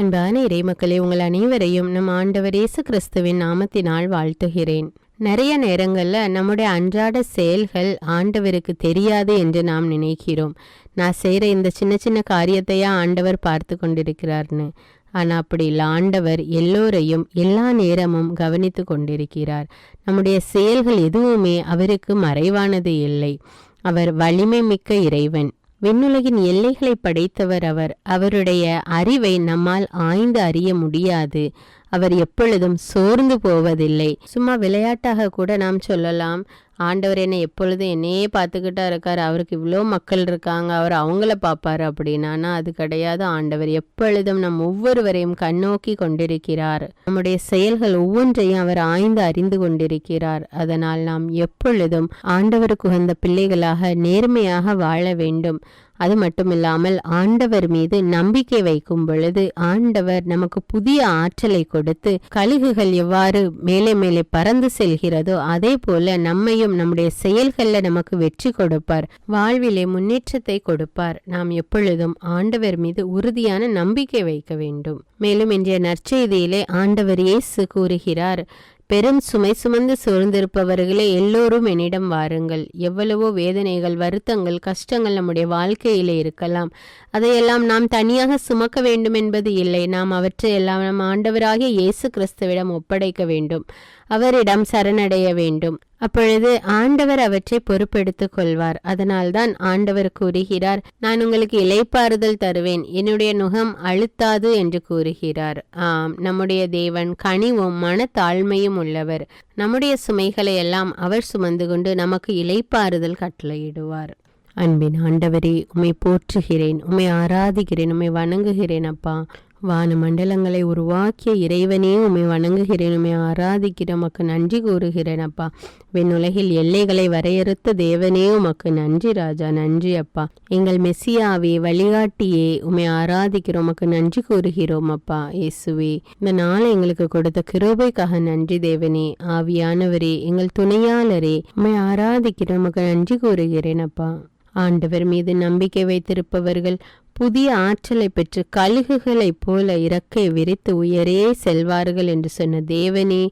அன்பான இறைமக்களே, உங்கள் அனைவரையும் நம் ஆண்டவர் இயேசு கிறிஸ்துவின் நாமத்தினால் வாழ்த்துகிறேன். நிறைய நேரங்களில் நம்முடைய அன்றாட செயல்கள் ஆண்டவருக்கு தெரியாது என்று நாம் நினைக்கிறோம். நான் செய்கிற இந்த சின்ன சின்ன காரியத்தையா ஆண்டவர் பார்த்து கொண்டிருக்கிறார்னு. ஆனால் அப்படி இல்லை. ஆண்டவர் எல்லோரையும் எல்லா நேரமும் கவனித்து கொண்டிருக்கிறார். நம்முடைய செயல்கள் எதுவுமே அவருக்கு மறைவானது இல்லை. அவர் வலிமை மிக்க இறைவன். விண்ணுலகின் எல்லைகளை படைத்தவர் அவர். அவருடைய அறிவை நம்மால் ஆய்ந்து அறிய முடியாது. அவர் எப்பொழுதும் சோர்ந்து போவதில்லை. சும்மா விளையாட்டாக கூட நாம் சொல்லலாம், ஆண்டவர் என்னை எப்பொழுதும் என்னையே பார்த்துக்கிட்டா இருக்கார், அவருக்கு இவ்வளோ மக்கள் இருக்காங்க, அவர் அவங்கள பார்ப்பார் அப்படின்னு. ஆனால் அது கிடையாது. ஆண்டவர் எப்பொழுதும் நம் ஒவ்வொருவரையும் கண்ணோக்கி கொண்டிருக்கிறார். நம்முடைய செயல்கள் ஒவ்வொன்றையும் அவர் ஆய்ந்து அறிந்து கொண்டிருக்கிறார். அதனால் நாம் எப்பொழுதும் ஆண்டவருக்கு உகந்த பிள்ளைகளாக நேர்மையாக வாழ வேண்டும். அது மட்டுமில்லாமல் ஆண்டவர் மீது நம்பிக்கை வைக்கும் பொழுது ஆண்டவர் நமக்கு புதிய ஆற்றலை கொடுத்து, கழுகுகள் எவ்வாறு மேலே மேலே பறந்து செல்கிறதோ அதே போல நம்மையும் நம்முடைய செயல்களில் நமக்கு வெற்றி கொடுப்பார், வாழ்விலே முன்னேற்றத்தை கொடுப்பார். நாம் எப்பொழுதும் ஆண்டவர் மீது உறுதியான நம்பிக்கை வைக்க வேண்டும். மேலும் இன்றைய நற்செய்தியிலே ஆண்டவர் இயேசு கூறுகிறார், பெரும் சுமை சுமந்து சோர்ந்திருப்பவர்களே எல்லோரும் என்னிடம் வாருங்கள். எவ்வளவோ வேதனைகள், வருத்தங்கள், கஷ்டங்கள் நம்முடைய வாழ்க்கையிலே இருக்கலாம். அதையெல்லாம் நாம் தனியாக சுமக்க வேண்டும் என்பது இல்லை. நாம் அவற்றையெல்லாம் நம் ஆண்டவராகிய இயேசு கிறிஸ்துவிடம் ஒப்படைக்க வேண்டும். அவரிடம் சரணடைய வேண்டும். அப்பொழுது ஆண்டவர் அவற்றை பொறுப்பெடுத்துக் கொள்வார். அதனால்தான் ஆண்டவர் கூறுகிறார், நான் உங்களுக்கு இளைப்பாறுதல் தருவேன், என்னுடைய நுகம் அழுத்தாது என்று கூறுகிறார். ஆம், நம்முடைய தேவன் கனிவும் மனத்தாழ்மையும் உள்ளவர். நம்முடைய சுமைகளை எல்லாம் அவர் சுமந்து கொண்டு நமக்கு இளைப்பாறுதல் கட்டளையிடுவார். அன்பின் ஆண்டவரே, உம்மை போற்றுகிறேன், உம்மை ஆராதிக்கிறேன், உம்மை வணங்குகிறேன். அப்பா, வான மண்டலங்களை உருவாக்கிய இறைவனே, உம்மை வணங்குகிறேன், உம்மை ஆராதிக்கிறேன், உமக்கு நன்றி கூறுகிறேன். அப்பா, விண்ணுலகில் எல்லைகளை வரையறுத்த தேவனே, உமக்கு நன்றி ராஜா, நன்றி அப்பா. எங்கள் மெசியாவே, வழிகாட்டியே, உம்மை ஆராதிக்கிறோம், உமக்கு நன்றி கூறுகிறோம். அப்பா இயேசுவே, இந்த நாளை எங்களுக்கு கொடுத்த கிருபைக்காக நன்றி தேவனே. ஆவியானவரே, எங்கள் துணையாளரே, உம்மை ஆராதிக்கிறோம், உமக்கு நன்றி கூறுகிறேன். அப்பா, ஆண்டவர் மீது நம்பிக்கை வைத்திருப்பவர்கள் புதிய ஆற்றலை பெற்று கழுகுகளைப் போல இறக்கை விரித்து உயரே செல்வார்கள் என்று சொன்ன தேவனே,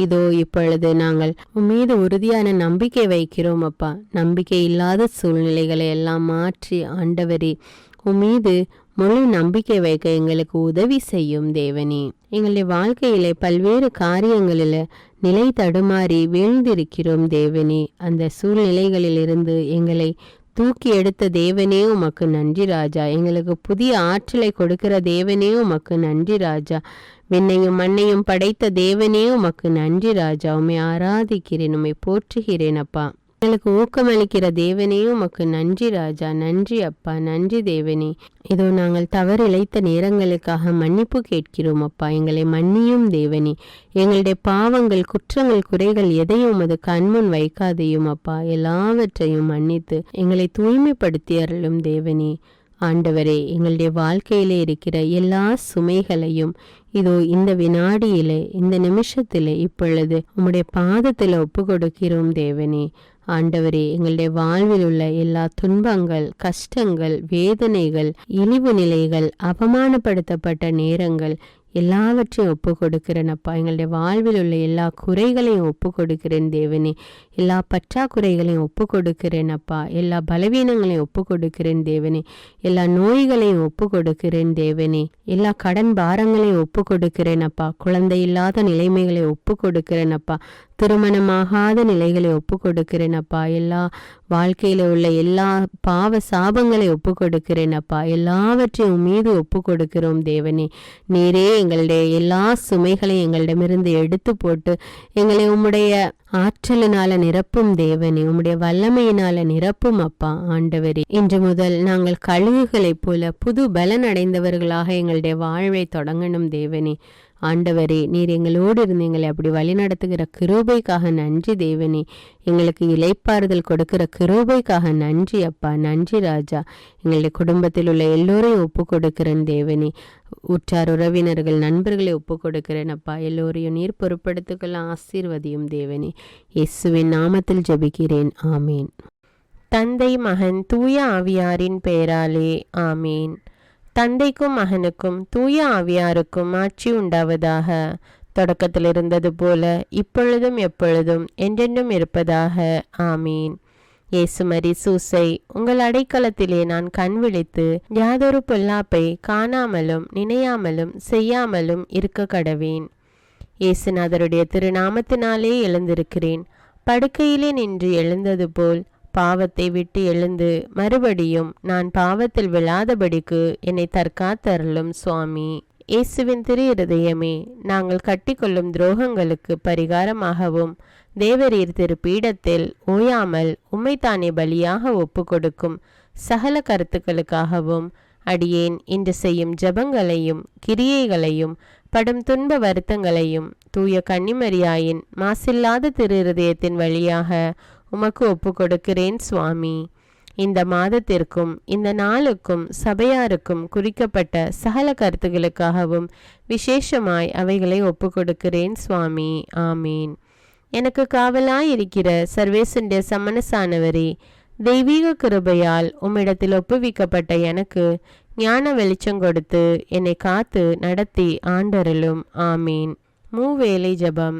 இதோ இப்பொழுது நாங்கள் உம்மீது உறுதியான நம்பிக்கை வைக்கிறோம். அப்பா, நம்பிக்கை இல்லாத சூழ்நிலைகளை எல்லாம் மாற்றி ஆண்டவரே உம்மீது முழு நம்பிக்கை வைக்க எங்களுக்கு உதவி செய்யும் தேவனே. எங்களுடைய வாழ்க்கையிலே பல்வேறு காரியங்களில் நிலை தடுமாறி வீழ்ந்திருக்கிறோம் தேவனே. அந்த சூழ்நிலைகளிலிருந்து எங்களை தூக்கி எடுத்த தேவனே, உமக்கு நன்றி ராஜா. எங்களுக்கு புதிய ஆற்றலை கொடுக்கிற தேவனே, உமக்கு நன்றி ராஜா. விண்ணையும் மண்ணையும் படைத்த தேவனே, உமக்கு நன்றி ராஜா. உம்மை ஆராதிக்கிறேன், உம்மை போற்றுகிறேன். அப்பா, எங்களுக்கு ஊக்கமளிக்கிற தேவனே, உமக்கு நன்றி ராஜா, நன்றி அப்பா, நன்றி தேவனே. இதோ நாங்கள் தவறிழைத்த நேரங்களுக்காக மன்னிப்பு கேட்கிறோம். அப்பா, எங்களை மன்னியும் தேவனே. எங்களுடைய பாவங்கள், குற்றங்கள், குறைகள் எதையும் உமது கண்முன் வைக்காதையும் அப்பா, எல்லாவற்றையும் மன்னித்து எங்களை தூய்மைப்படுத்தி அருளும் தேவனே. ஆண்டவரே, எங்களுடைய வாழ்க்கையிலே இருக்கிற எல்லா சுமைகளையும் இதோ இந்த வினாடியிலே, இந்த நிமிஷத்திலே, இப்பொழுது உம்முடைய பாதத்தில் ஒப்பு கொடுக்கிறோம் தேவனே. ஆண்டவரே, எங்களுடைய வாழ்வில் உள்ள எல்லா துன்பங்கள், கஷ்டங்கள், வேதனைகள், இழிவு நிலைகள், அவமானப்படுத்தப்பட்ட நேரங்கள் எல்லாவற்றையும் ஒப்பு கொடுக்கிறேன் அப்பா. எங்களுடைய வாழ்வில் உள்ள எல்லா குறைகளையும் ஒப்பு கொடுக்கிறேன் தேவனே. எல்லா பற்றாக்குறைகளையும் ஒப்பு கொடுக்கிறேன் அப்பா. எல்லா பலவீனங்களையும் ஒப்பு கொடுக்கிறேன் தேவனே. எல்லா நோய்களையும் ஒப்பு கொடுக்கிறேன் தேவனே. எல்லா கடன் பாரங்களையும் ஒப்பு கொடுக்கிறேன் அப்பா. குழந்தை இல்லாத நிலைமைகளை ஒப்பு கொடுக்கிறேன் அப்பா. திருமணமாகாத நிலைகளை ஒப்பு கொடுக்கிறேன் அப்பா. எல்லா வாழ்க்கையில உள்ள எல்லா பாவ சாபங்களை ஒப்பு கொடுக்கிறேன் அப்பா. எல்லாவற்றையும் மீது ஒப்பு கொடுக்கிறோம் தேவனே. நீரே எங்களுடைய எல்லா சுமைகளையும் எங்களிடமிருந்து எடுத்து போட்டு எங்களை உம்முடைய ஆற்றலினால நிரப்பும் தேவனே. உம்முடைய வல்லமையினால நிரப்பும் அப்பா. ஆண்டவரே, இன்று முதல் நாங்கள் கழுகுகளைப் போல புது பலன் அடைந்தவர்களாக எங்களுடைய வாழ்வை தொடங்கணும் தேவனே. ஆண்டவரே, நீர் எங்களோடு இருந்து எங்களை அப்படி வழி நடத்துகிற கிருபைக்காக நன்றி தேவனே. எங்களுக்கு இளைப்பாறுதல் கொடுக்கிற கிருபைக்காக நன்றி அப்பா, நன்றி ராஜா. எங்களுடைய குடும்பத்தில் உள்ள எல்லோரையும் ஒப்பு கொடுக்கிறேன் தேவனே. உற்றார் உறவினர்கள், நண்பர்களை ஒப்பு கொடுக்கிறேன் அப்பா. எல்லோரையும் நீர் பொறுப்படுத்துக்கலாம், ஆசீர்வதியும் தேவனே. இயேசுவின் நாமத்தில் ஜெபிக்கிறேன், ஆமீன். தந்தை, மகன், தூய ஆவியாரின் பெயராலே, ஆமீன். தந்தைக்கும் மகனுக்கும் தூய ஆவியாருக்கும் ஆட்சி உண்டாவதாக. தொடக்கத்தில் இருந்தது போல இப்பொழுதும் எப்பொழுதும் என்றென்றும் இருப்பதாக. ஆமீன். இயேசுமரி சூசை, உங்கள் அடைக்கலத்திலே நான் கண் விழித்து யாதொரு பொல்லாப்பை காணாமலும் நினையாமலும் செய்யாமலும் இருக்க கடவேன். இயேசுநாதருடைய திருநாமத்தினாலே எழுந்திருக்கிறேன். படுக்கையிலே நின்று எழுந்தது போல் பாவத்தை விட்டு எழுந்து மறுபடியும் நான் பாவத்தில் விழாதபடிக்கு என்னை தற்காத்தருளும் சுவாமி. இயேசுவின் திரு இருதயமே, நாங்கள் கட்டிக்கொள்ளும் துரோகங்களுக்கு பரிகாரமாகவும் தேவரீர் திரு பீடத்தில் ஓயாமல் உம்மைத்தானே பலியாக ஒப்பு கொடுக்கும் சகல கருத்துக்களுக்காகவும் அடியேன் இன்று செய்யும் ஜபங்களையும் கிரியைகளையும் படும் துன்ப வருத்தங்களையும் தூய கன்னிமரியாயின் மாசில்லாத திரு இருதயத்தின் வழியாக உமக்கு ஒப்பு கொடுக்கிறேன் சுவாமி. இந்த மாதத்திற்கும் இந்த நாளுக்கும் சபையாருக்கும் குறிக்கப்பட்ட சகல கருத்துகளுக்காகவும் விசேஷமாய் அவைகளை ஒப்பு கொடுக்கிறேன் சுவாமி. ஆமீன். எனக்கு காவலாயிருக்கிற சர்வேசுடைய சமனசானவரே, தெய்வீக கிருபையால் உம்மிடத்தில் ஒப்புவிக்கப்பட்ட எனக்கு ஞான வெளிச்சம் கொடுத்து என்னை காத்து நடத்தி ஆண்டருளும். ஆமீன். மூவேளை ஜபம்.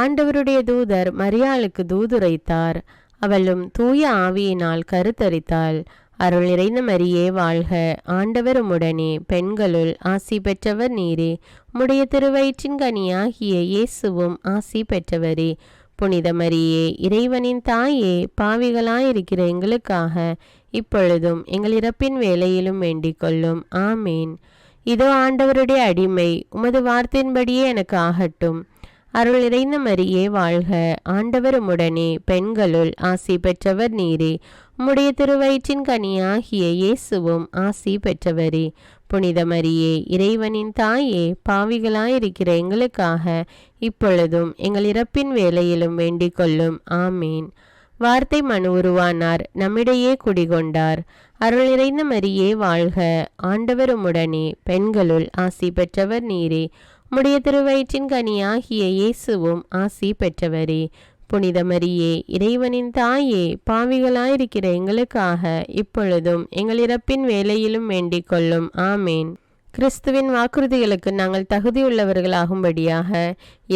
ஆண்டவருடைய தூதர் மரியாளுக்கு தூதுரைத்தார். அவளும் தூய ஆவியினால் கருத்தரித்தாள். அருள் நிறைந்த மரியே வாழ்க, ஆண்டவர் உம்முடனே, பெண்களுள் ஆசி பெற்றவர் நீரே. உம்முடைய திருவயிற்றின் கனியாகிய இயேசுவும் ஆசி பெற்றவரே. புனித மரியே, இறைவனின் தாயே, பாவிகளாயிருக்கிற எங்களுக்காக இப்பொழுதும் எங்கள் இறப்பின் வேளையிலும் வேண்டிக் கொள்ளும். ஆமேன். இதோ ஆண்டவருடைய அடிமை, உமது வார்த்தையின்படியே எனக்கு ஆகட்டும். அருள் நிறைந்த மரியே வாழ்க, ஆண்டவர் உம்முடனே, பெண்களுள் ஆசி பெற்றவர் நீரே. உம்முடைய திருவயிற்றின் கனியாகிய இயேசுவும் ஆசி பெற்றவரே. புனித மரியே, இறைவனின் தாயே, பாவிகளாயிருக்கிற எங்களுக்காக இப்பொழுதும் எங்கள் இறப்பின் வேளையிலும் வேண்டிக் கொள்ளும். ஆமேன். வார்த்தை மனு உருவானார், நம்மிடையே குடிகொண்டார். அருள் நிறைந்த மரியே வாழ்க, ஆண்டவர் உம்முடனே, பெண்களுள் ஆசி பெற்றவர் நீரே. உம்முடைய திருவயிற்றின் கனியாகிய இயேசுவும் ஆசி பெற்றவரே. புனித மரியே, இறைவனின் தாயே, பாவிகளாயிருக்கிற எங்களுக்காக இப்பொழுதும் எங்கள் இறப்பின் வேளையிலும் வேண்டிக் கொள்ளும். ஆமேன். கிறிஸ்துவின் வாக்குறுதிகளுக்கு நாங்கள் தகுதியுள்ளவர்களாகும்படியாக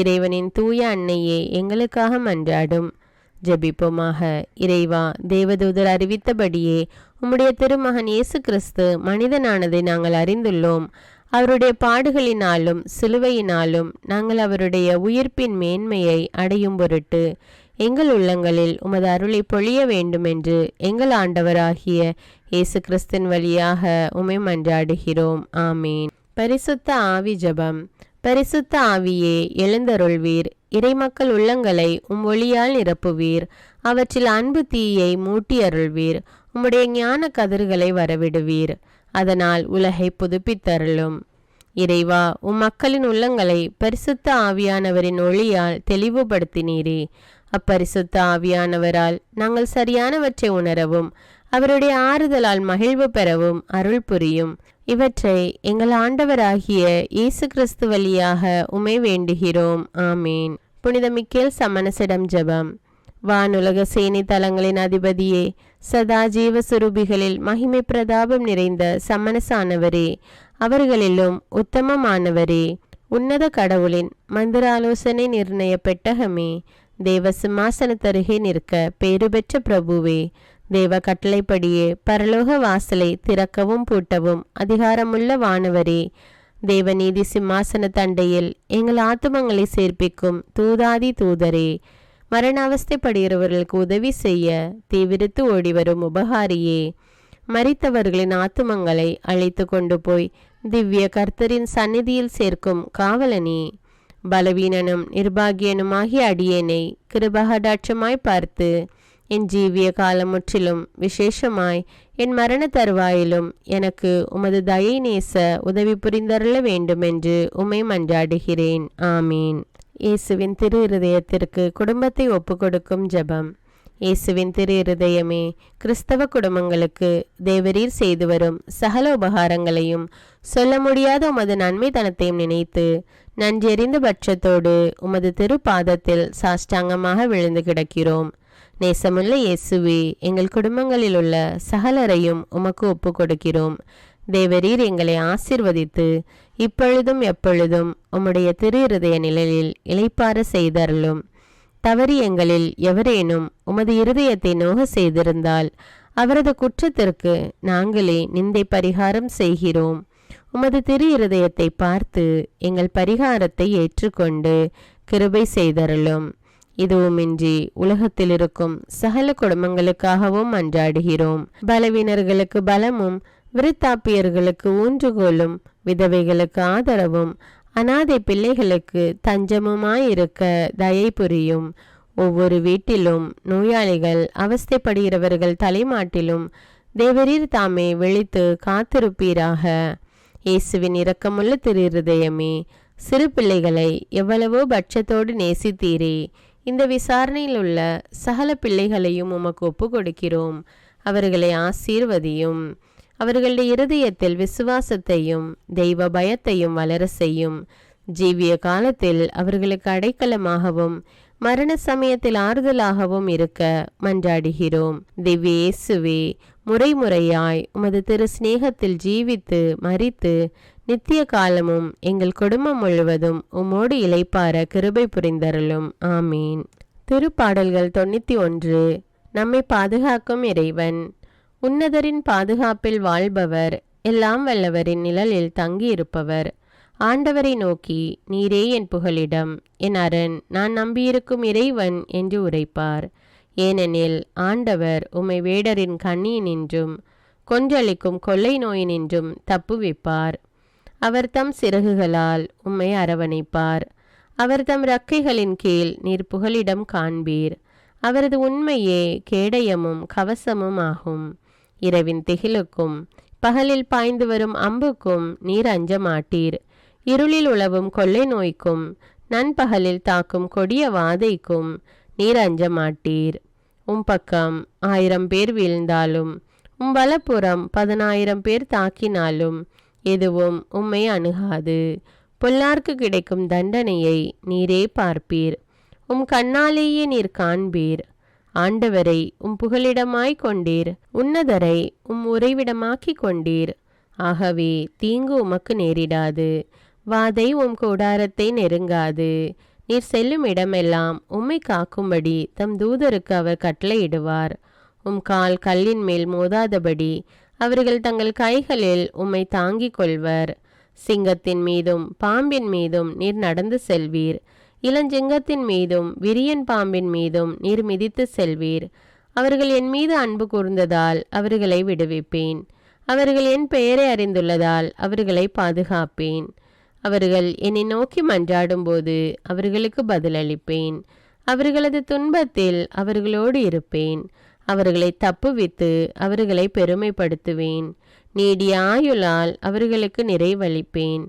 இறைவனின் தூய அன்னையே எங்களுக்காக மன்றாடும். ஜெபிப்போமாக. இறைவா, தேவதூதர் அறிவித்தபடியே உம்முடைய திருமகன் இயேசு கிறிஸ்து மனிதனானதை நாங்கள் அறிந்துள்ளோம். அவருடைய பாடுகளினாலும் சிலுவையினாலும் நாங்கள் அவருடைய உயிர்ப்பின் மேன்மையை அடையும் பொருட்டு எங்கள் உள்ளங்களில் உமது அருளை பொழிய வேண்டுமென்று எங்கள் ஆண்டவராகிய இயேசு கிறிஸ்தின் வழியாக உம்மை மன்றாடுகிறோம். ஆமீன். பரிசுத்த ஆவி ஜபம். பரிசுத்த ஆவியே, எழுந்தருள்வீர். இறைமக்கள் உள்ளங்களை ஒளியால் நிரப்புவீர். அவற்றில் அன்பு தீயை மூட்டி அருள்வீர். உம்முடைய ஞான கதிர்களை வரவிடுவீர். அதனால் உலகை புதுப்பித்தருளும். இறைவா, மக்களின் உள்ளங்களை பரிசுத்த ஆவியானவரின் ஒளியால் தெளிவுபடுத்தினீரே. அப்பரிசுத்த ஆவியானவரால் நாங்கள் சரியானவற்றை உணரவும் அவருடைய ஆறுதலால் மகிழ்வு பெறவும் அருள் புரியும். இவற்றை எங்கள் ஆண்டவராகிய இயேசு கிறிஸ்து வழியாக உம்மை வேண்டுகிறோம். ஆமீன். புனித மிக்கேல் சமணசிடம் ஜெபம். வானுலக சேனை தலங்களின் அதிபதியே, சதா ஜீவ சுரூபிகளில் மகிமை பிரதாபம் நிறைந்த சமணசானவரே, அவர்களிலும் உத்தமமானவரே, உன்னத கடவுளின் மந்திராலோசனை நிர்ணய பெட்டகமே, தேவ சிம்மாசனத்தருகே நிற்க பேறு பெற்ற பிரபுவே, தேவ கட்டளைப்படியே பரலோக வாசலை திறக்கவும் பூட்டவும் அதிகாரமுள்ள வானவரே, தேவநீதி சிம்மாசன தண்டையில் எங்கள் ஆத்துமங்களை சேர்ப்பிக்கும் தூதாதி தூதரே, மரண அவஸ்தைப்படுகிறவர்களுக்கு உதவி செய்ய தீவிரித்து ஓடிவரும் உபகாரியே, மரித்தவர்களின் ஆத்துமங்களை அழைத்து கொண்டு போய் திவ்ய கர்த்தரின் சந்நிதியில் சேர்க்கும் காவலனே, பலவீனனும் நிர்பாகியனுமாகிய அடியேனை கிருபகடாட்சமாய் பார்த்து என் ஜீவிய காலம் முற்றிலும் விசேஷமாய் என் மரண தருவாயிலும் எனக்கு உமது தயை நேச உதவி புரிந்தருள வேண்டுமென்று உம்மை மன்றாடுகிறேன். ஆமீன். இயேசுவின் திரு இருதயத்திற்கு குடும்பத்தை ஒப்புக்கொடுக்கும் ஜெபம். இயேசுவின் திரு இருதயமே, கிறிஸ்தவ குடும்பங்களுக்கு தேவரீர் செய்து வரும் சகல உபகாரங்களையும் சொல்ல முடியாத உமது நன்மைத்தனத்தையும் நினைத்து நன்றெறிந்த பட்சத்தோடு உமது திரு பாதத்தில் சாஷ்டாங்கமாக விழுந்து கிடக்கிறோம். நேசமுள்ள இயேசுவே, எங்கள் குடும்பங்களில் உள்ள சகலரையும் உமக்கு ஒப்பு கொடுக்கிறோம். தேவரீர் எங்களை ஆசீர்வதித்து இப்பொழுதும் எப்பொழுதும் உம்முடைய திரு இருதய நிழலில் இளைப்பாற செய்தருளும். தவறி எங்களில் எவரேனும் உமது இருதயத்தை நோக செய்திருந்தால் அவரது குற்றத்திற்கு நாங்களே நிந்தை பரிகாரம் செய்கிறோம். உமது திரு இருதயத்தை பார்த்து எங்கள் பரிகாரத்தை ஏற்றுக்கொண்டு கிருபை செய்தருளும். இதுவுமின்றி உலகத்தில் இருக்கும் சகல குடும்பங்களுக்காகவும் மன்றாடுகிறோம். பலவீனர்களுக்கு பலமும், விருத்தாப்பியர்களுக்கு ஊன்றுகோலும், விதவைகளுக்கு ஆதரவும், அனாதை பிள்ளைகளுக்கு தஞ்சமுமாயிருக்க தயை புரியும். ஒவ்வொரு வீட்டிலும் நோயாளிகள், அவஸ்தைப்படுகிறவர்கள் தலைமாட்டிலும் தேவரீர் தாமே விழித்து காத்திருப்பீராக. இயேசுவின் இரக்கமுள்ள திரு இருதயமே, சிறு பிள்ளைகளை எவ்வளவோ பட்சத்தோடு நேசித்தீரே. இந்த விசாரணையில் உள்ள சகல பிள்ளைகளையும் உமக்கு ஒப்பு கொடுக்கிறோம். அவர்களை ஆசீர்வதியும். அவர்களுடைய இருதயத்தில் விசுவாசத்தையும் தெய்வ பயத்தையும் வளர செய்யும். ஜீவிய காலத்தில் அவர்களுக்கு அடைக்கலமாகவும் மரண சமயத்தில் ஆறுதலாகவும் இருக்க மன்றாடுகிறோம். திவ்ய இயேசுவே, முறைமுறையாய் உமது திரு சிநேகத்தில் ஜீவித்து மரித்து நித்திய காலமும் எங்கள் குடும்பம் முழுவதும் உம்மோடு இளைப்பார கிருபை புரிந்தருளும். ஆமீன். திருப்பாடல்கள் 91. நம்மை பாதுகாக்கும் இறைவன். உன்னதரின் பாதுகாப்பில் வாழ்பவர், எல்லாம் வல்லவரின் நிழலில் தங்கியிருப்பவர். ஆண்டவரை நோக்கி, நீரே என் புகலிடம், என் அரண், நான் நம்பியிருக்கும் இறைவன் என்று உரைப்பார். ஏனெனில் ஆண்டவர் உம்மை வேடரின் கண்ணியினின்றும் கொன்றளிக்கும் கொள்ளை நோயினின்றும் தப்புவிப்பார். அவர் தம் சிறகுகளால் உம்மை அரவணைப்பார். அவர் தம் இறக்கைகளின் கீழ் நீர் புகலிடம் காண்பீர். அவரது உண்மையே கேடயமும் கவசமும் ஆகும். இரவின் திகிலுக்கும் பகலில் பாய்ந்து வரும் அம்புக்கும் நீர் அஞ்ச மாட்டீர். இருளில் உழவும் கொள்ளை நோய்க்கும் நண்பகலில் தாக்கும் கொடிய வாதைக்கும் நீர் அஞ்ச மாட்டீர். பக்கம் 1000 பேர் வீழ்ந்தாலும் வலப்புறம் 10,000 பேர் தாக்கினாலும் எதுவும் உம்மை அணுகாது. பொல்லார்க்கு கிடைக்கும் தண்டனையை நீரே பார்ப்பீர். கண்ணாலேயே நீர் காண்பீர். ஆண்டவரை புகலிடமாய் கொண்டீர். உன்னதரை உறைவிடமாக்கி கொண்டீர். ஆகவே தீங்கு உமக்கு நேரிடாது. வாதை கூடாரத்தை நெருங்காது. நீர் செல்லும் இடமெல்லாம் உம்மை காக்கும்படி தம் தூதருக்கு அவர் கட்டளையிடுவார். கால் கல்லின் மேல் மோதாதபடி அவர்கள் தங்கள் கைகளில் உம்மை தாங்கிக் கொள்வர். சிங்கத்தின் மீதும் பாம்பின் மீதும் நீர் நடந்து செல்வீர். இளஞ்சிங்கத்தின் மீதும் விரியன் பாம்பின் மீதும் நீர் மிதித்து செல்வீர். அவர்கள் என் மீது அன்பு கூர்ந்ததால் அவர்களை விடுவிப்பேன். அவர்கள் என் பெயரை அறிந்துள்ளதால் அவர்களை பாதுகாப்பேன். அவர்கள் என்னை நோக்கி மன்றாடும்போது அவர்களுக்கு பதிலளிப்பேன். அவர்களது துன்பத்தில் அவர்களோடு இருப்பேன். அவர்களை தப்புவித்து அவர்களை பெருமைப்படுத்துவேன். நீடிய ஆயுளால் அவர்களுக்கு நிறைவளிப்பேன்.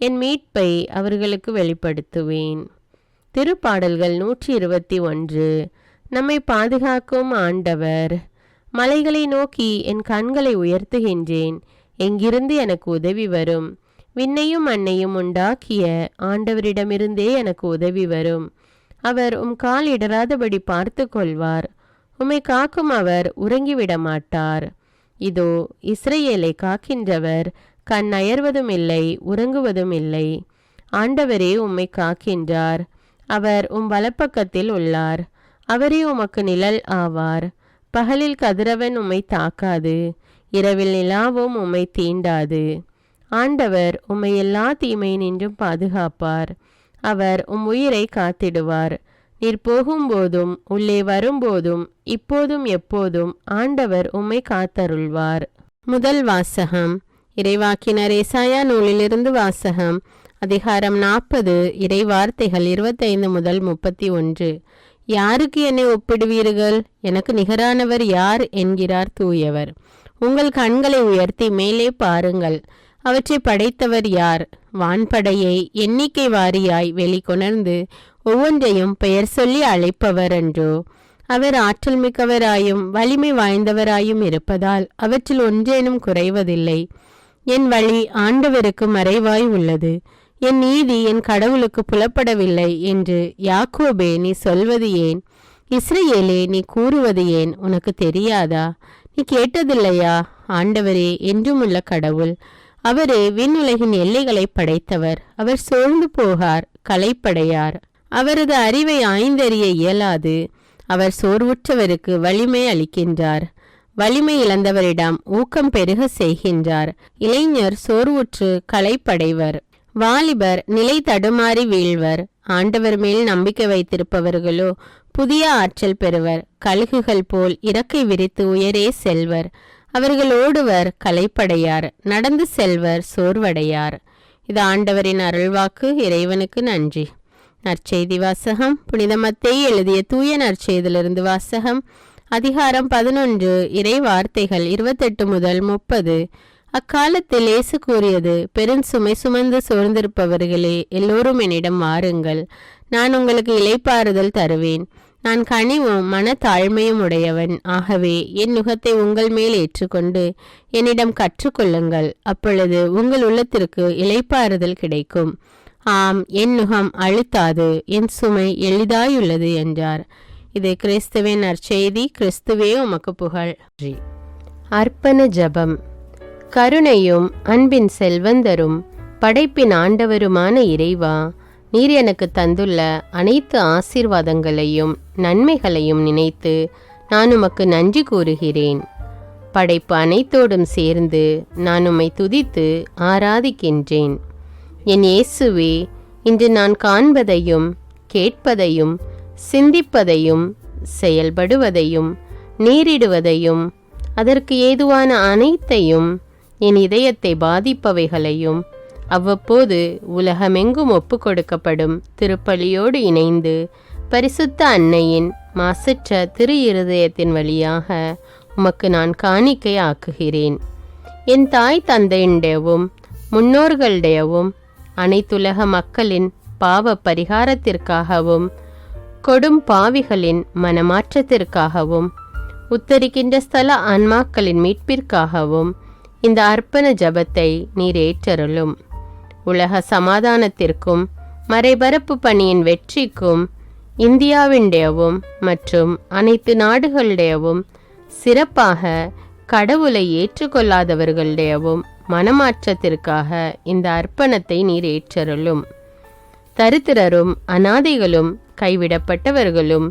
என் மீட்பை அவர்களுக்கு வெளிப்படுத்துவேன். திருப்பாடல்கள் 121. நம்மை பாதுகாக்கும் ஆண்டவர். மலைகளை நோக்கி என் கண்களை உயர்த்துகின்றேன். எங்கிருந்து எனக்கு உதவி வரும்? விண்ணையும் மண்ணையும் உண்டாக்கிய ஆண்டவரிடமிருந்தே எனக்கு உதவி வரும். அவர் கால் இடராதபடி பார்த்து கொள்வார். உம்மை காக்கும் அவர் உறங்கிவிட மாட்டார். இதோ இஸ்ரவேலை காக்கின்றவர் கண் அயர்வதும் இல்லை, உறங்குவதும் இல்லை. ஆண்டவரே உம்மை காக்கின்றார். அவர் வலப்பக்கத்தில் உள்ளார். அவரே உமக்கு நிழல் ஆவார். பகலில் கதிரவன் உம்மை தாக்காது, இரவில் நிலாவும் உம்மை தீண்டாது. ஆண்டவர் உம்மை எல்லா தீமையினின்றும் பாதுகாப்பார். அவர் உயிரை காத்திடுவார். நீர் போகும்போதும் உள்ளே வரும்போதும் இப்போதும் எப்போதும் ஆண்டவர் உம்மை காத்தருள்வார். முதல் வாசகம். இறைவாக்கினர் ஏசாயா நூலிலிருந்து வாசகம். அதிகாரம் 40. இறைவார்த்தைகள் 25 முதல் 31. யாருக்கு என்னை ஒப்பிடுவீர்கள்? எனக்கு நிகரானவர் யார் என்கிறார் தூயவர். உங்கள் கண்களை உயர்த்தி மேலே பாருங்கள். அவற்றை படைத்தவர் யார்? வான்படையை எண்ணிக்கை வாரியாய் வெளிக்கொணர்ந்து ஒவ்வொன்றையும் பெயர் சொல்லி அழைப்பவர் அன்றோ? அவர் ஆற்றல் மிக்கவராயும் வலிமை வாய்ந்தவராயும் இருப்பதால் அவற்றில் ஒன்றேனும் குறைவதில்லை. என் வழி ஆண்டவருக்கு மறைவாய் உள்ளது, என் நீதி என் கடவுளுக்கு புலப்படவில்லை என்று யாக்கோபே நீ சொல்வது ஏன்? இஸ்ரவேலே நீ கூறுவது ஏன்? உனக்கு தெரியாதா? நீ கேட்டதில்லையா? ஆண்டவரே என்றும் உள்ள கடவுள். அவரே விண்ணுலகின் எல்லைகளை படைத்தவர். அவர் சோர்ந்து போகார், களைப்படையார். அவரது அறிவை ஆய்ந்தறிய இயலாது. அவர் சோர்வுற்றவருக்கு வலிமை அளிக்கின்றார். வலிமை இழந்தவரிடம் ஊக்கம் பெருக செய்கின்றார். இளைஞர் சோர்வுற்று களைப்படைவர். வாலிபர் நிலை தடுமாறி வீழ்வர். ஆண்டவர் மேல் நம்பிக்கை வைத்திருப்பவர்களோ புதிய ஆற்றல் பெறுவர். கழுகுகள் போல் இறக்கை விரித்து உயரே செல்வர். அவர்கள் ஓடுவர், களைப்படையார். நடந்து செல்வர், சோர்வடையார். இது ஆண்டவரின் அருள்வாக்கு. இறைவனுக்கு நன்றி. நற்செய்தி வாசகம். புனித மத்தேயு எழுதிய தூய நற்செய்தியிலிருந்து வாசகம். அதிகாரம் 11. இறை வார்த்தைகள் 28 முதல் 30. அக்காலத்தில் இயேசு கூறியது, பெருஞ்சுமை சுமந்து சோர்ந்திருப்பவர்களே, எல்லோரும் என்னிடம் வாருங்கள், நான் உங்களுக்கு இளைப்பாறுதல் தருவேன். நான் கனிவும் மனத்தாழ்மையும் உடையவன். ஆகவே என் நுகத்தை உங்கள் மேல் ஏற்றுக்கொண்டு என்னிடம் கற்றுக்கொள்ளுங்கள். அப்பொழுது உங்கள் உள்ளத்திற்கு இளைப்பாறுதல் கிடைக்கும். ஆம், என் நுகம் அழுத்தாது, என் சுமை எளிதாயுள்ளது என்றார். இது கிறிஸ்துவின் நற்செய்தி. கிறிஸ்துவே உமக்கு புகழ். அர்ப்பண ஜெபம். கருணையும் அன்பின் செல்வந்தரும் படைப்பின் ஆண்டவருமான இறைவா, நீர் எனக்கு தந்துள்ள அனைத்து ஆசீர்வாதங்களையும் நன்மைகளையும் நினைத்து நான் உமக்கு நன்றி கூறுகிறேன். படைப்பு அனைத்தோடும் சேர்ந்து நான் உம்மை துதித்து ஆராதிக்கின்றேன். என் இயேசுவே, இன்று நான் காண்பதையும் கேட்பதையும் சிந்திப்பதையும் செயல்படுவதையும் நேரிடுவதையும் அதற்கு ஏதுவான அனைத்தையும் என் இதயத்தை பாதிப்பவைகளையும் அவ்வப்போது உலகமெங்கும் ஒப்பு கொடுக்கப்படும் திருப்பலியோடு இணைந்து பரிசுத்த அன்னையின் மாசற்ற திரு இருதயத்தின் வழியாக உமக்கு நான் காணிக்கை ஆக்குகிறேன். என் தாய் தந்தையுடையவும் முன்னோர்களுடையவும் அனைத்துலக மக்களின் பாவ பரிகாரத்திற்காகவும் கொடும் பாவிகளின் மனமாற்றத்திற்காகவும் உத்தரிக்கின்ற ஸ்தல ஆன்மாக்களின் மீட்பிற்காகவும் இந்த அர்ப்பண ஜபத்தை நீர் ஏற்றருளும். உலக சமாதானத்திற்கும் மறைபரப்பு பணியின் வெற்றிக்கும் இந்தியாவின்டையவும் மற்றும் அனைத்து நாடுகளுடையவும் சிறப்பாக கடவுளை ஏற்றுக்கொள்ளாதவர்களுடையவும் மனமாற்றத்திற்காக இந்த அர்ப்பணத்தை நீர் ஏற்றருளும். தரித்திரரும் அநாதைகளும் கைவிடப்பட்டவர்களும்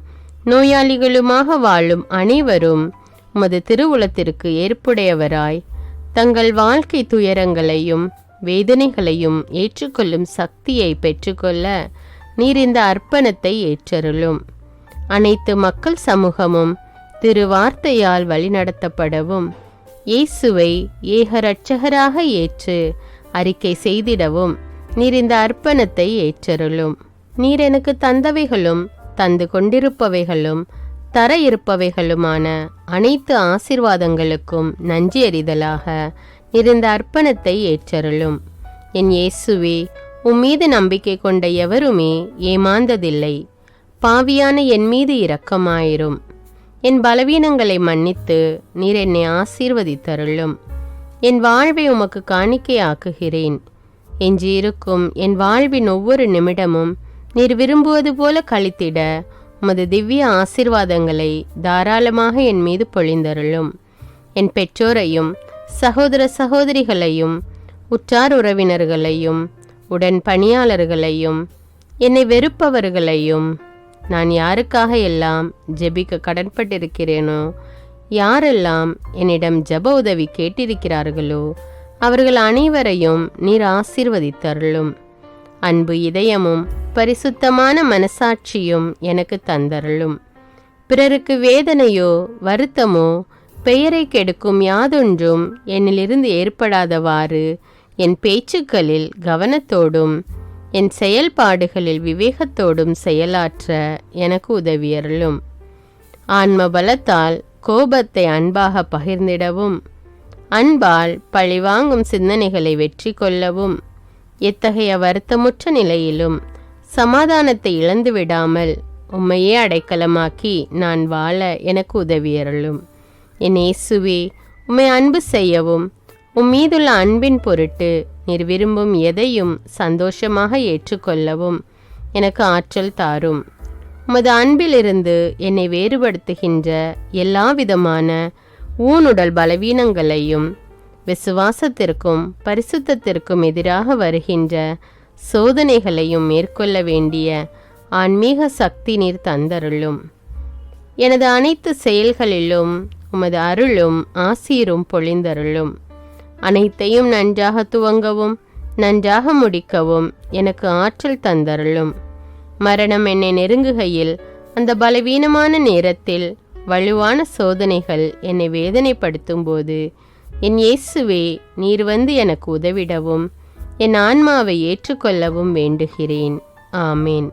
நோயாளிகளுமாக வாழும் அனைவரும் உமது திருவுளத்திற்கு ஏற்புடையவராய் தங்கள் வாழ்க்கை துயரங்களையும் வேதனைகளையும் ஏற்றுக்கொள்ளும் சக்தியை பெற்றுக்கொள்ள நீர் இந்த அர்ப்பணத்தை ஏற்றருளும். அனைத்து மக்கள் சமூகமும் திருவார்த்தையால் வழிநடத்தப்படவும் இயேசுவை ஏக இரட்சகராக ஏற்று அறிக்கை செய்திடவும் நீர் இந்த அர்ப்பணத்தை ஏற்றருளும். நீர் எனக்கு தந்தவைகளும் தந்து கொண்டிருப்பவைகளும் தர இருப்பவைகளுமான அனைத்து ஆசீர்வாதங்களுக்கும் நன்றி அறிதலாக நீர் இந்த அர்ப்பணத்தை ஏற்றருளும். என் இயேசுவே, உம்மீது நம்பிக்கை கொண்ட எவருமே ஏமாந்ததில்லை. பாவியான என் மீது இரக்கமாயிரும். என் பலவீனங்களை மன்னித்து நீர் என்னை ஆசீர்வதித்தருளும். என் வாழ்வை உமக்கு காணிக்கையாக்குகிறேன். எஞ்சியிருக்கும் என் வாழ்வின் ஒவ்வொரு நிமிடமும் நீர் விரும்புவது போல கழித்திட உமது திவ்ய ஆசீர்வாதங்களை தாராளமாக என் மீது பொழிந்தருளும். என் பெற்றோரையும் சகோதர சகோதரிகளையும் உற்றார் உறவினர்களையும் உடன் பணியாளர்களையும் என்னை வெறுப்பவர்களையும் நான் யாருக்காக எல்லாம் ஜெபிக்க கடன்பட்டிருக்கிறேனோ, யாரெல்லாம் என்னிடம் ஜெப உதவி கேட்டிருக்கிறார்களோ அவர்கள் அனைவரையும் நீர் ஆசீர்வதித்தருளும். அன்பு இதயமும் பரிசுத்தமான மனசாட்சியும் எனக்கு தந்தருளும். பிறருக்கு வேதனையோ வருத்தமோ பெயரை கெடுக்கும் யாதொன்றும் என்னிலிருந்து ஏற்படாதவாறு என் பேச்சுக்களில் கவனத்தோடும் என் செயல்பாடுகளில் விவேகத்தோடும் செயலாற்ற எனக்கு உதவியருளும். ஆன்ம பலத்தால் கோபத்தை அன்பாக பகிர்ந்திடவும் அன்பால் பழிவாங்கும் சிந்தனைகளை வெற்றி கொள்ளவும் எத்தகைய வருத்தமுற்ற நிலையிலும் சமாதானத்தை இழந்து விடாமல் உம்மையே அடைக்கலமாக்கி நான் வாழ எனக்கு உதவியருளும். என் இயேசுவே, உம்மை அன்பு செய்யவும் உம்மீதுள்ள அன்பின் பொருட்டு நீர் விரும்பும் எதையும் சந்தோஷமாக ஏற்றுக்கொள்ளவும் எனக்கு ஆற்றல் தாரும். உமது அன்பிலிருந்து என்னை வேறுபடுத்துகின்ற எல்லா விதமான ஊனுடல் பலவீனங்களையும் விசுவாசத்திற்கும் பரிசுத்தத்திற்கும் எதிராக வருகின்ற சோதனைகளையும் மேற்கொள்ள வேண்டிய ஆன்மீக சக்தி நீர் தந்தருளும். எனது அனைத்து செயல்களிலும் உமது அருளும் ஆசீரும் பொழிந்தருளும். அனைத்தையும் நன்றாக துவங்கவும் நன்றாக முடிக்கவும் எனக்கு ஆற்றல் தந்தருளும். மரணம் என்னை நெருங்குகையில் அந்த பலவீனமான நேரத்தில் வலுவான சோதனைகள் என்னை வேதனைப்படுத்தும் போது என் இயேசுவே, நீர் வந்து எனக்கு உதவிடவும் என் ஆன்மாவை ஏற்றுக்கொள்ளவும் வேண்டுகிறேன். ஆமேன்.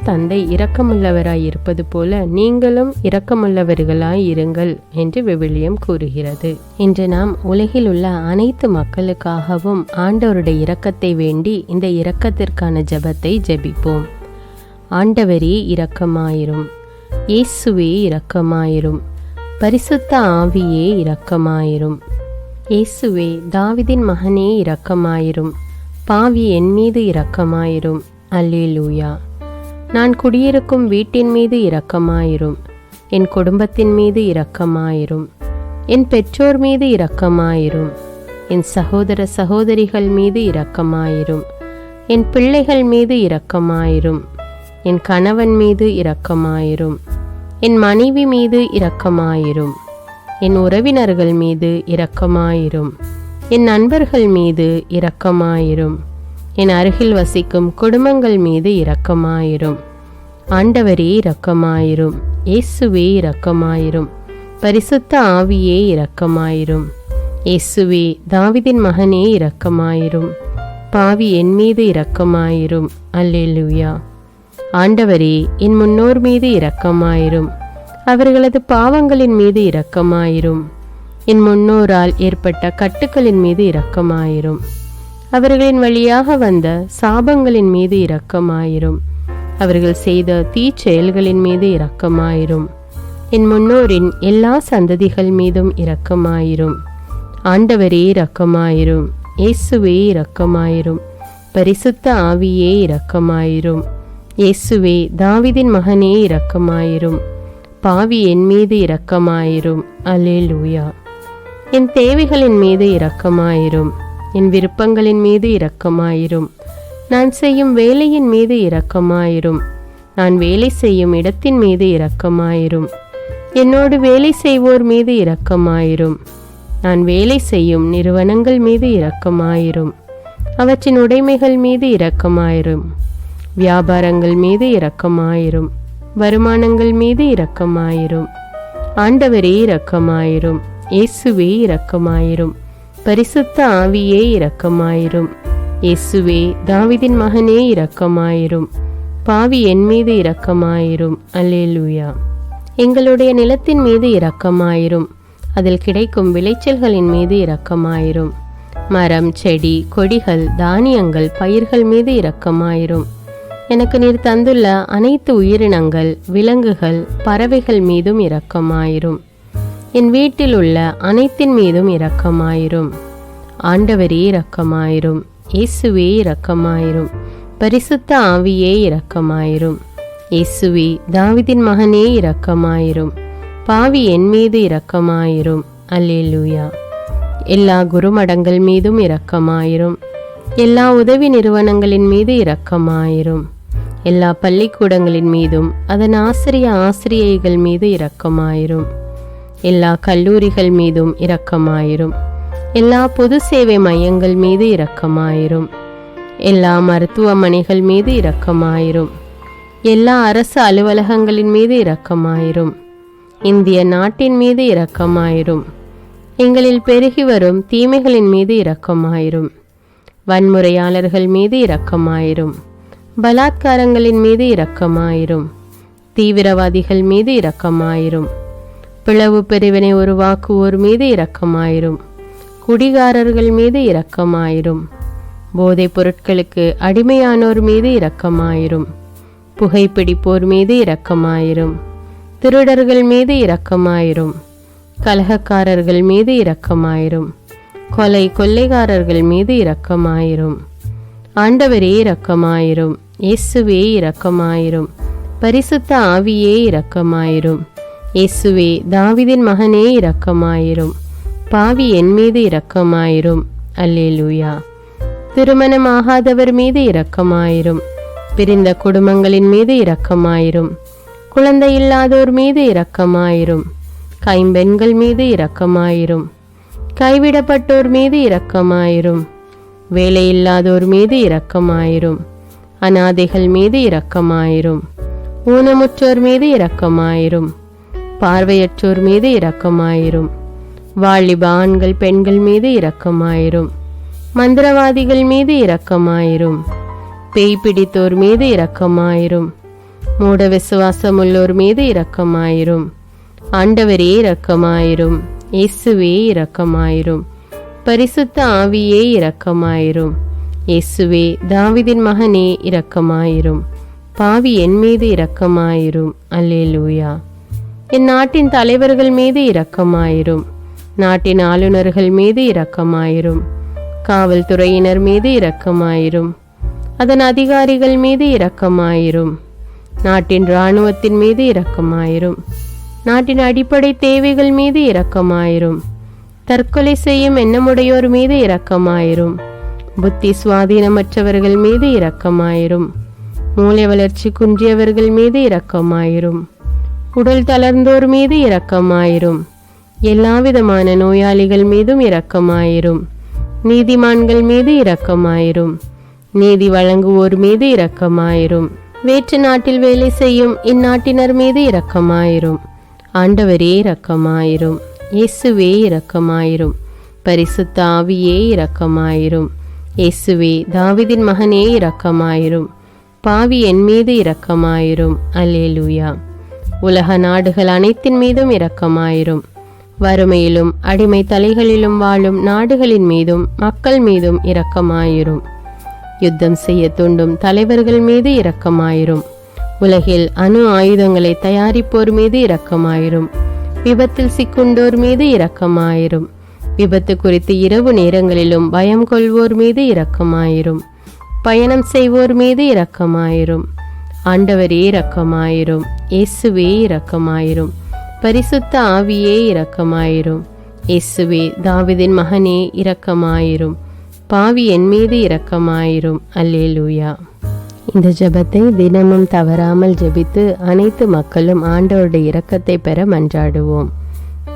தந்தை இரக்கமுள்ளவராய் இருப்பது போல நீங்களும் இரக்கமுள்ளவர்களாய் இருங்கள் என்று விவிலியம் கூறுகிறது. இன்று நாம் உலகில் உள்ள அனைத்து மக்களுக்காகவும் ஆண்டவருடைய இரக்கத்தை வேண்டி இந்த இரக்கத்திற்கான ஜெபத்தை ஜெபிப்போம். ஆண்டவரே இரக்கமாயிரும். இயேசுவே இரக்கமாயிரும். பரிசுத்த ஆவியே இரக்கமாயிரும். இயேசுவே, தாவீதின் மகனே இரக்கமாயிரும். பாவி என் மீது இரக்கமாயிரும். அல்லேலூயா. நான் குடியிருக்கும் வீட்டின் மீது இரக்கமாயிரும். என் குடும்பத்தின் மீது இரக்கமாயிரும். என் பெற்றோர் மீது இரக்கமாயிரும். என் சகோதர சகோதரிகள் மீது இரக்கமாயிரும். என் பிள்ளைகள் மீது இரக்கமாயிரும். என் கணவன் மீது இரக்கமாயிரும். என் மனைவி மீது இரக்கமாயிரும். என் உறவினர்கள் மீது இரக்கமாயிரும். என் நண்பர்கள் மீது இரக்கமாயிரும். என் அருகில் வசிக்கும் குடும்பங்கள் மீது இரக்கமாயிரும். ஆண்டவரே இரக்கமாயிரும். இயேசுவே இரக்கமாயிரும். பரிசுத்த ஆவியே இரக்கமாயிரும். இயேசுவே, தாவீதின் மகனே இரக்கமாயிரும். பாவி என் மீது இரக்கமாயிரும். அல்லேலூயா. ஆண்டவரே, என் முன்னோர் மீது இரக்கமாயிரும். அவர்களது பாவங்களின் மீது இரக்கமாயிரும். என் முன்னோரால் ஏற்பட்ட கட்டுக்களின் மீது இரக்கமாயிரும். அவர்களின் வழியாக வந்த சாபங்களின் மீது இரக்கமாயிரும். அவர்கள் செய்த தீச்செயல்களின் மீது இரக்கமாயிரும். என் முன்னோரின் எல்லா சந்ததிகள் மீதும் இரக்கமாயிரும். ஆண்டவரே இரக்கமாயிரும். இயேசுவே இரக்கமாயிரும். பரிசுத்த ஆவியே இரக்கமாயிரும். இயேசுவே, தாவீதின் மகனே இரக்கமாயிரும். பாவி என் மீது இரக்கமாயிரும். அல்லேலூயா. என் தேவைகளின் மீது இரக்கமாயிரும். என் விருப்பங்களின் மீது இரக்கமாயிரும். நான் செய்யும் வேலையின் மீது இரக்கமாயிரும். நான் வேலை செய்யும் இடத்தின் மீது இரக்கமாயிரும். என்னோடு வேலை செய்வோர் மீது இரக்கமாயிரும். நான் வேலை செய்யும் நிறுவனங்கள் மீது இரக்கமாயிரும். அவற்றின் உடைமைகள் மீது இரக்கமாயிரும். வியாபாரங்கள் மீது இரக்கமாயிரும். வருமானங்கள் மீது இரக்கமாயிரும். ஆண்டவரே இரக்கமாயிரும். இயேசுவே இரக்கமாயிரும். பரிசுத்த ஆவியே இரக்கமாயிரும். இயேசுவே, தாவீதின் மகனே இரக்கமாயிரும். பாவி என் மீது இரக்கமாயிரும். அல்லேலூயா. எங்களுடைய நிலத்தின் மீது இரக்கமாயிரும். அதில் கிடைக்கும் விளைச்சல்களின் மீது இரக்கமாயிரும். மரம், செடி, கொடிகள், தானியங்கள், பயிர்கள் மீது இரக்கமாயிரும். எனக்கு நீர் தந்துள்ள அனைத்து உயிரினங்கள், விலங்குகள், பறவைகள் மீதும் இரக்கமாயிரும். என் வீட்டில் உள்ள அனைத்தின் மீதும் இரக்கமாயிரும். ஆண்டவரே இரக்கமாயிரும். இயேசுவே இரக்கமாயிரும். பரிசுத்த ஆவியே இரக்கமாயிரும். இயேசுவே, தாவீதின் மகனே இரக்கமாயிரும். பாவி என் மீது இரக்கமாயிரும். அல்லேலூயா. எல்லா குருமடங்கள் மீதும் இரக்கமாயிரும். எல்லா உதவி நிறுவனங்களின் மீது இரக்கமாயிரும். எல்லா பள்ளிக்கூடங்களின் மீதும் அதன் ஆசிரியைகள் மீது இரக்கமாயிரும். எல்லா கல்லூரிகள் மீதும் இரக்கமாயிரும். எல்லா பொது சேவை மையங்கள் மீது இரக்கமாயிரும். எல்லா மருத்துவமனைகள் மீது இரக்கமாயிரும். எல்லா அரசு அலுவலகங்களின் மீது இரக்கமாயிரும். இந்திய நாட்டின் மீது இரக்கமாயிரும். எங்களில் பெருகி வரும் தீமைகளின் மீது இரக்கமாயிரும். வன்முறையாளர்கள் மீது இரக்கமாயிரும். பலாத்காரங்களின் மீது இரக்கமாயிரும். தீவிரவாதிகள் மீது இரக்கமாயிரும். பிளவு பிரிவினை உருவாக்குவோர் மீது இரக்கமாயிரும். குடிகாரர்கள் மீது இரக்கமாயிரும். போதைப் பொருட்களுக்கு அடிமையானோர் மீது இரக்கமாயிரும். புகைப்பிடிப்போர் மீது இரக்கமாயிரும். திருடர்கள் மீது இரக்கமாயிரும். கலகக்காரர்கள் மீது இரக்கமாயிரும். கொள்ளைக்காரர்கள் மீது இரக்கமாயிரும். ஆண்டவரே இரக்கமாயிரும். இயேசுவே இரக்கமாயிரும். பரிசுத்த ஆவியே இரக்கமாயிரும். இயேசுவே தாவீதின் மகனே இரக்கமாயிரும். பாவி என் மீது இரக்கமாயிரும். அல்லேலூயா. திருமணமாகாதவர் மீது இரக்கமாயிரும். பிரிந்த குடும்பங்களின் மீது இரக்கமாயிரும். குழந்தை இல்லாதோர் மீது இரக்கமாயிரும். கைம்பெண்கள் மீது இரக்கமாயிரும். கைவிடப்பட்டோர் மீது இரக்கமாயிரும். வேலையில்லாதோர் மீது இரக்கமாயிரும். அநாதைகள் மீது இரக்கமாயிரும். ஊனமுற்றோர் மீது இரக்கமாயிரும். பார்வையற்றோர் மீது இரக்கமாயிரும். வாலிப ஆண்கள் பெண்கள் மீது இரக்கமாயிரும். மந்திரவாதிகள் மீது இரக்கமாயிரும். பேய் பிடித்தோர் மீது இரக்கமாயிரும். மூட விசுவாசமுள்ளோர் மீது இரக்கமாயிரும். ஆண்டவரே இரக்கமாயிரும். இயேசுவே இரக்கமாயிரும். பரிசுத்த ஆவியே இரக்கமாயிரும். இயேசுவே தாவீதின் மகனே இரக்கமாயிரும். பாவி என் மீது இரக்கமாயிரும். அல்லேலூயா. என் நாட்டின் தலைவர்கள் மீது இரக்கமாயிரும். நாட்டின் ஆளுநர்கள் மீது இரக்கமாயிரும். காவல்துறையினர் மீது இரக்கமாயிரும். அதன் அதிகாரிகள் மீது இரக்கமாயிரும். நாட்டின் இராணுவத்தின் மீது இரக்கமாயிரும். நாட்டின் அடிப்படை தேவைகள் மீது இரக்கமாயிரும். தற்கொலை செய்யும் எண்ணமுடையோர் மீது இரக்கமாயிரும். புத்தி சுவாதீனமற்றவர்கள் மீது இரக்கமாயிரும். மூளை வளர்ச்சி குன்றியவர்கள் மீது இரக்கமாயிரும். உடல் தளர்ந்தோர் மீது இரக்கமாயிரும். எல்லாவிதமான நோயாளிகள் மீதும் இரக்கமாயிரும். நீதிமான்கள் மீது இரக்கமாயிரும். நீதி வழங்குவோர் மீது இரக்கமாயிரும். வேற்று நாட்டில் வேலை செய்யும் இந்நாட்டினர் மீது இரக்கமாயிரும். ஆண்டவரே இரக்கமாயிரும். இயேசுவே இரக்கமாயிரும். பரிசுத்த ஆவியே இரக்கமாயிரும். இயேசுவே தாவீதின் மகனே இரக்கமாயிரும். பாவி என் மீது இரக்கமாயிரும். அல்லேலூயா. உலக நாடுகள் அனைத்தின் மீதும் இரக்கமாயிரும். வறுமையிலும் அடிமை தலைகளிலும் வாழும் நாடுகளின் மீதும் மக்கள் மீதும் இரக்கமாயிரும். யுத்தம் செய்ய தூண்டும் தலைவர்கள் மீது இரக்கமாயிரும். உலகில் அணு ஆயுதங்களை தயாரிப்போர் மீது இரக்கமாயிரும். விபத்தில் சிக்குண்டோர் மீது இரக்கமாயிரும். விபத்து குறித்து இரவு நேரங்களிலும் பயம் கொள்வோர் மீது இரக்கமாயிரும். பயணம் செய்வோர் மீது இரக்கமாயிரும். ஆண்டவரே இரக்கமாயிரும். இயேசுவே இரக்கமாயிரும். பரிசுத்த ஆவியே இரக்கமாயிரும். இயேசுவே தாவீதின் மகனே இரக்கமாயிரும். பாவி என் மீது இரக்கமாயிரும். அல்லேலூயா. இந்த ஜெபத்தை தினமும் தவறாமல் ஜெபித்து அனைத்து மக்களும் ஆண்டவருடைய இரக்கத்தை பெற மன்றாடுவோம்.